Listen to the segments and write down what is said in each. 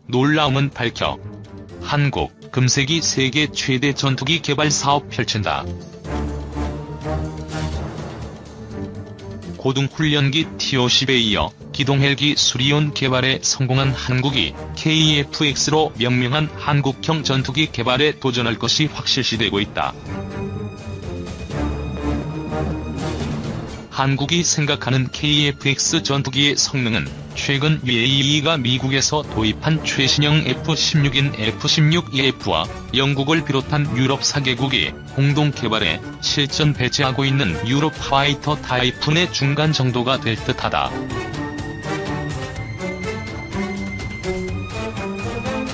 놀라움은 밝혀. 한국, 금세기 세계 최대 전투기 개발 사업 펼친다. 고등훈련기 T-50에 이어 기동헬기 수리온 개발에 성공한 한국이 KF-X로 명명한 한국형 전투기 개발에 도전할 것이 확실시되고 있다. 한국이 생각하는 KF-X 전투기의 성능은 최근 UAE가 미국에서 도입한 최신형 F-16인 F-16EF와 영국을 비롯한 유럽 4개국이 공동 개발해 실전 배치하고 있는 유럽 파이터 타이푼의 중간 정도가 될 듯하다.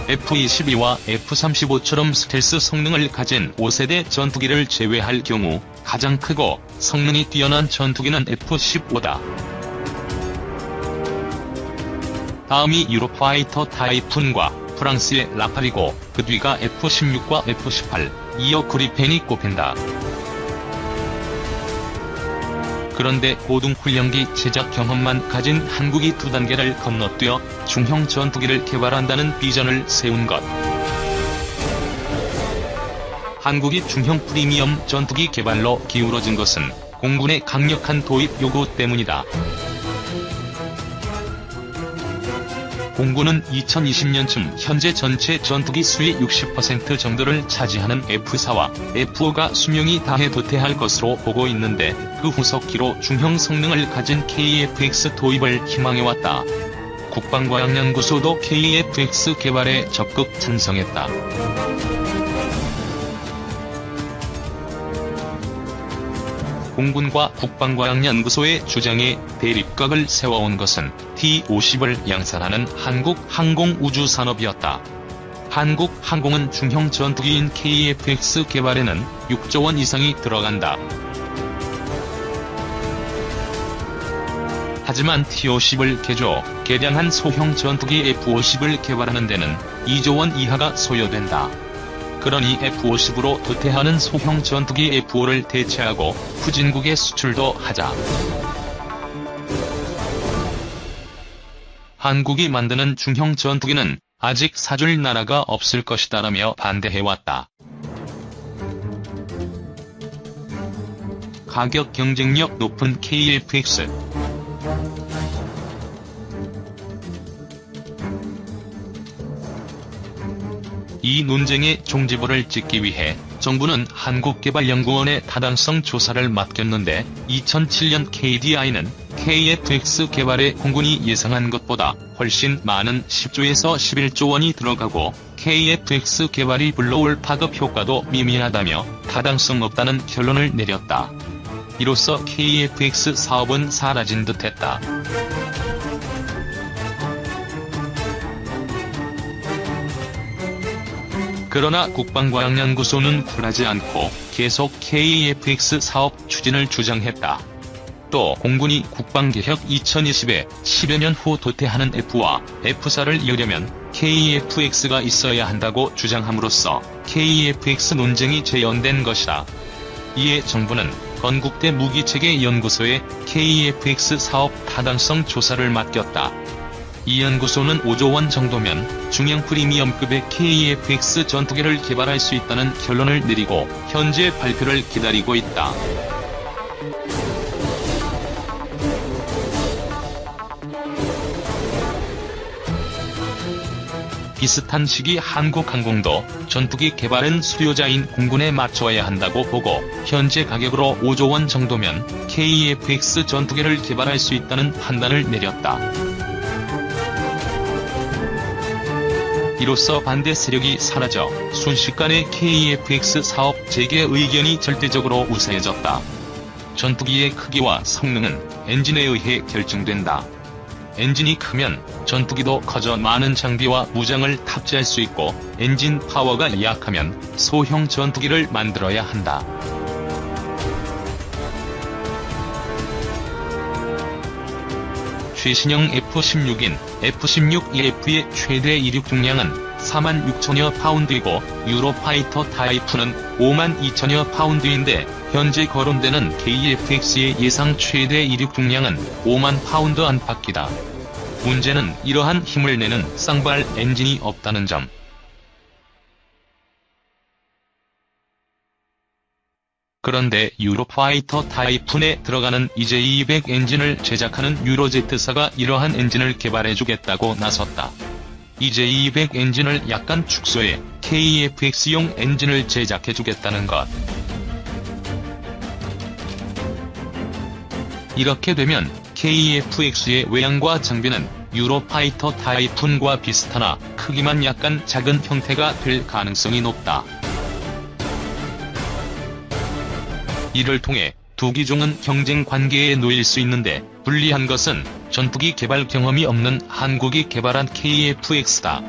F-22와 F-35처럼 스텔스 성능을 가진 5세대 전투기를 제외할 경우 가장 크고 성능이 뛰어난 전투기는 F-15다. 다음이 유럽 파이터 타이푼과 프랑스의 라팔이고 그 뒤가 F-16과 F-18, 이어 그리펜이 꼽힌다. 그런데 고등훈련기 제작 경험만 가진 한국이 두 단계를 건너뛰어 중형 전투기를 개발한다는 비전을 세운 것. 한국이 중형 프리미엄 전투기 개발로 기울어진 것은 공군의 강력한 도입 요구 때문이다. 공군은 2020년쯤 현재 전체 전투기 수의 60% 정도를 차지하는 F-4와 F-5가 수명이 다해 도태할 것으로 보고 있는데 그 후속기로 중형 성능을 가진 KF-X 도입을 희망해왔다. 국방과학연구소도 KF-X 개발에 적극 찬성했다. 공군과 국방과학연구소의 주장에 대립각을 세워온 것은 T-50을 양산하는 한국 항공우주산업이었다. 한국 항공은 중형 전투기인 KF-X 개발에는 6조 원 이상이 들어간다. 하지만 T-50을 개조, 개량한 소형 전투기 F-50을 개발하는 데는 2조 원 이하가 소요된다. 그러니 F-50으로 도태하는 소형 전투기 F-5를 대체하고 후진국에 수출도 하자. 한국이 만드는 중형 전투기는 아직 사줄 나라가 없을 것이다라며 반대해왔다. 가격 경쟁력 높은 KF-X. 이 논쟁의 종지부를 찍기 위해 정부는 한국개발연구원에 타당성 조사를 맡겼는데 2007년 KDI는 KF-X 개발에 공군이 예상한 것보다 훨씬 많은 10조에서 11조 원이 들어가고 KF-X 개발이 불러올 파급 효과도 미미하다며 타당성 없다는 결론을 내렸다. 이로써 KF-X 사업은 사라진 듯했다. 그러나 국방과학연구소는 굴하지 않고 계속 KF-X 사업 추진을 주장했다. 또 공군이 국방개혁 2020에 10여 년 후 도태하는 F와 F-4를 이으려면 KF-X가 있어야 한다고 주장함으로써 KF-X 논쟁이 재연된 것이다. 이에 정부는 건국대 무기체계연구소에 KF-X 사업 타당성 조사를 맡겼다. 이 연구소는 5조 원 정도면 중형 프리미엄급의 KF-X 전투기를 개발할 수 있다는 결론을 내리고 현재 발표를 기다리고 있다. 비슷한 시기 한국항공도 전투기 개발은 수요자인 공군에 맞춰야 한다고 보고 현재 가격으로 5조 원 정도면 KF-X 전투기를 개발할 수 있다는 판단을 내렸다. 이로써 반대 세력이 사라져 순식간에 KF-X 사업 재개 의견이 절대적으로 우세해졌다. 전투기의 크기와 성능은 엔진에 의해 결정된다. 엔진이 크면 전투기도 커져 많은 장비와 무장을 탑재할 수 있고 엔진 파워가 약하면 소형 전투기를 만들어야 한다. 최신형 F-16인 F-16EF의 최대 이륙 중량은 46,000여 파운드이고 유로파이터 타이푼은 52,000여 파운드인데 현재 거론되는 KF-X의 예상 최대 이륙 중량은 5만 파운드 안팎이다. 문제는 이러한 힘을 내는 쌍발 엔진이 없다는 점. 그런데 유로파이터 타이푼에 들어가는 EJ200 엔진을 제작하는 유로제트사가 이러한 엔진을 개발해주겠다고 나섰다. EJ200 엔진을 약간 축소해 KFX용 엔진을 제작해주겠다는 것. 이렇게 되면 KFX의 외양과 장비는 유로파이터 타이푼과 비슷하나 크기만 약간 작은 형태가 될 가능성이 높다. 이를 통해 두 기종은 경쟁 관계에 놓일 수 있는데 불리한 것은 전투기 개발 경험이 없는 한국이 개발한 KFX다.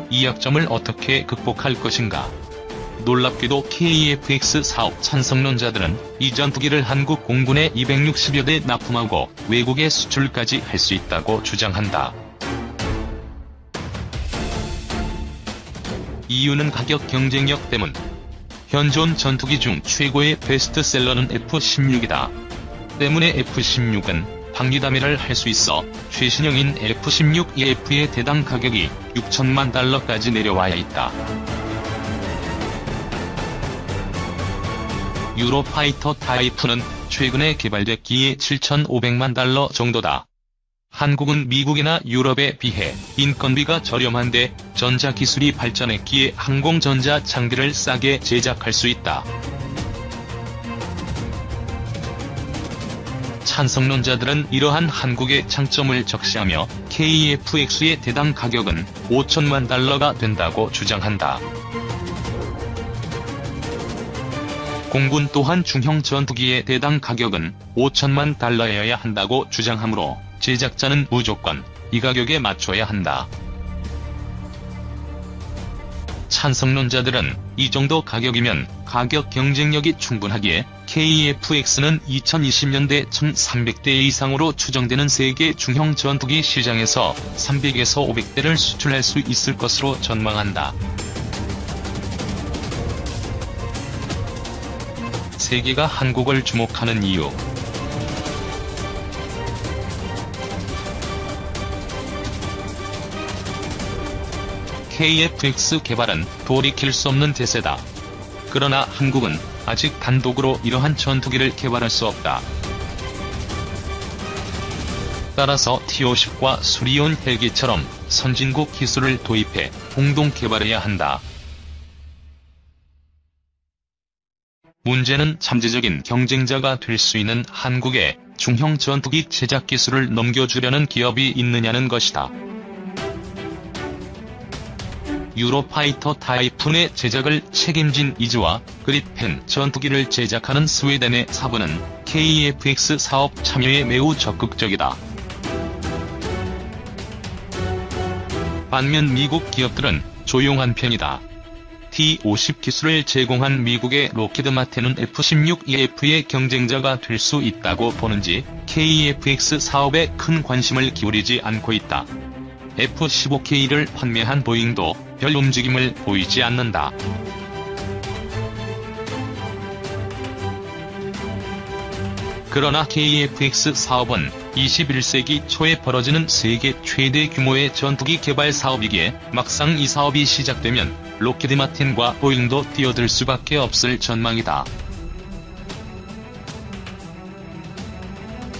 이 약점을 어떻게 극복할 것인가? 놀랍게도 KFX 사업 찬성론자들은 이 전투기를 한국 공군에 260여 대 납품하고 외국에 수출까지 할 수 있다고 주장한다. 이유는 가격 경쟁력 때문. 현존 전투기 중 최고의 베스트셀러는 F-16이다. 때문에 F-16은 방위담회를 할 수 있어 최신형인 F-16EF의 대당 가격이 6천만 달러까지 내려와야 있다. 유로파이터 타이푼은 최근에 개발됐기에 7,500만 달러 정도다. 한국은 미국이나 유럽에 비해 인건비가 저렴한데 전자기술이 발전했기에 항공전자 장비를 싸게 제작할 수 있다. 찬성론자들은 이러한 한국의 장점을 적시하며 KFX의 대당 가격은 5천만 달러가 된다고 주장한다. 공군 또한 중형 전투기의 대당 가격은 5천만 달러여야 한다고 주장하므로 제작자는 무조건 이 가격에 맞춰야 한다. 찬성론자들은 이 정도 가격이면 가격 경쟁력이 충분하기에 KFX는 2020년대 1,300대 이상으로 추정되는 세계 중형 전투기 시장에서 300에서 500대를 수출할 수 있을 것으로 전망한다. 세계가 한국을 주목하는 이유. KFX 개발은 돌이킬 수 없는 대세다. 그러나 한국은 아직 단독으로 이러한 전투기를 개발할 수 없다. 따라서 T-50과 수리온 헬기처럼 선진국 기술을 도입해 공동 개발해야 한다. 문제는 잠재적인 경쟁자가 될 수 있는 한국에 중형 전투기 제작 기술을 넘겨주려는 기업이 있느냐는 것이다. 유로파이터 타이푼의 제작을 책임진 이즈와 그리펜 전투기를 제작하는 스웨덴의 사부는 KFX 사업 참여에 매우 적극적이다. 반면 미국 기업들은 조용한 편이다. T-50 기술을 제공한 미국의 록히드 마틴은 F-16EF의 경쟁자가 될 수 있다고 보는지 KFX 사업에 큰 관심을 기울이지 않고 있다. F-15K를 판매한 보잉도 별 움직임을 보이지 않는다. 그러나 KFX 사업은 21세기 초에 벌어지는 세계 최대 규모의 전투기 개발 사업이기에 막상 이 사업이 시작되면 록히드 마틴과 보잉도 뛰어들 수밖에 없을 전망이다.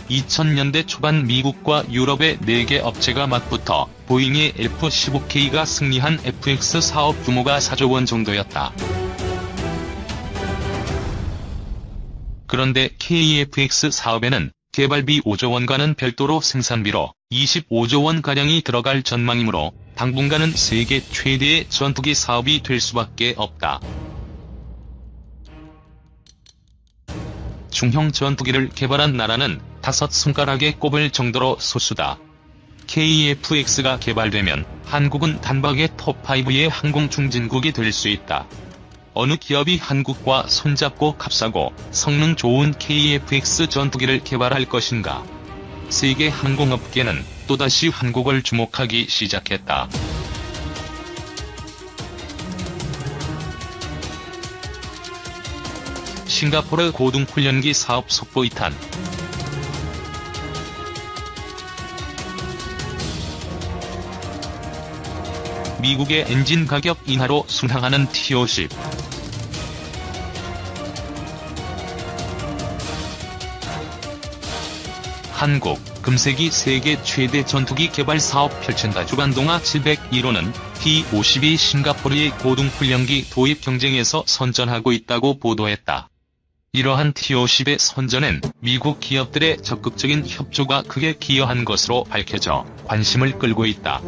2000년대 초반 미국과 유럽의 4개 업체가 맞붙어 보잉의 F-15K가 승리한 FX 사업 규모가 4조 원 정도였다. 그런데 KFX 사업에는 개발비 5조 원과는 별도로 생산비로 25조 원가량이 들어갈 전망이므로 당분간은 세계 최대의 전투기 사업이 될 수밖에 없다. 중형 전투기를 개발한 나라는 5손가락에 꼽을 정도로 소수다. KFX가 개발되면 한국은 단박에 톱5의 항공 중진국이 될 수 있다. 어느 기업이 한국과 손잡고 값싸고 성능 좋은 KFX 전투기를 개발할 것인가? 세계 항공업계는 또다시 한국을 주목하기 시작했다. 싱가포르 고등훈련기 사업 속보 이탄. 미국의 엔진 가격 인하로 순항하는 T-50. 한국, 금세기 세계 최대 전투기 개발 사업 펼친다. 주간동아 701호는 T-52 싱가포르의 고등훈련기 도입 경쟁에서 선전하고 있다고 보도했다. 이러한 T-50의 선전엔 미국 기업들의 적극적인 협조가 크게 기여한 것으로 밝혀져 관심을 끌고 있다.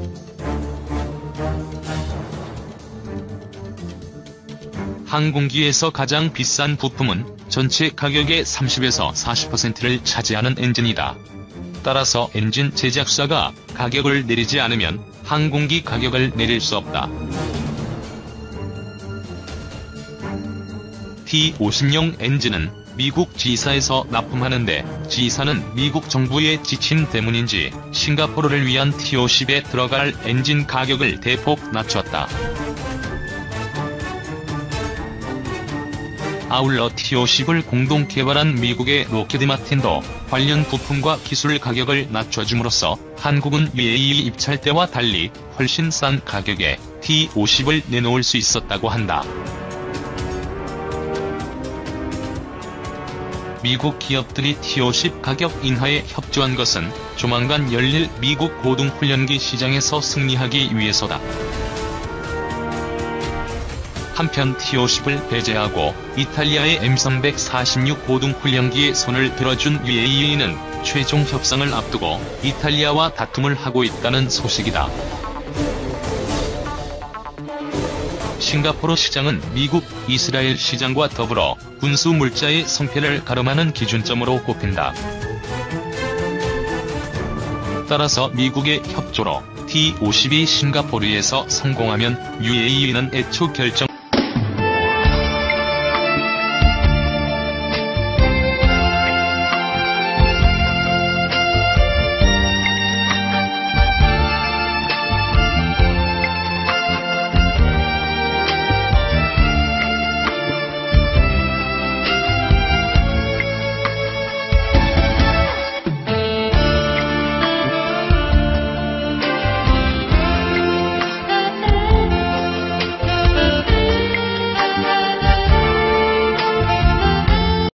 항공기에서 가장 비싼 부품은 전체 가격의 30에서 40%를 차지하는 엔진이다. 따라서 엔진 제작사가 가격을 내리지 않으면 항공기 가격을 내릴 수 없다. T-50용 엔진은 미국 지사에서 납품하는데 지사는 미국 정부의 지침 때문인지 싱가포르를 위한 T-50에 들어갈 엔진 가격을 대폭 낮췄다. 아울러 T-50을 공동 개발한 미국의 로키드 마틴도 관련 부품과 기술 가격을 낮춰줌으로써 한국은 UAE 입찰 때와 달리 훨씬 싼 가격에 T-50을 내놓을 수 있었다고 한다. 미국 기업들이 T-50 가격 인하에 협조한 것은 조만간 열릴 미국 고등훈련기 시장에서 승리하기 위해서다. 한편 T-50을 배제하고 이탈리아의 M346 고등훈련기에 손을 들어준 UAE는 최종 협상을 앞두고 이탈리아와 다툼을 하고 있다는 소식이다. 싱가포르 시장은 미국, 이스라엘 시장과 더불어 군수 물자의 성패를 가름하는 기준점으로 꼽힌다. 따라서 미국의 협조로 T-52 싱가포르에서 성공하면 UAE는 애초 결정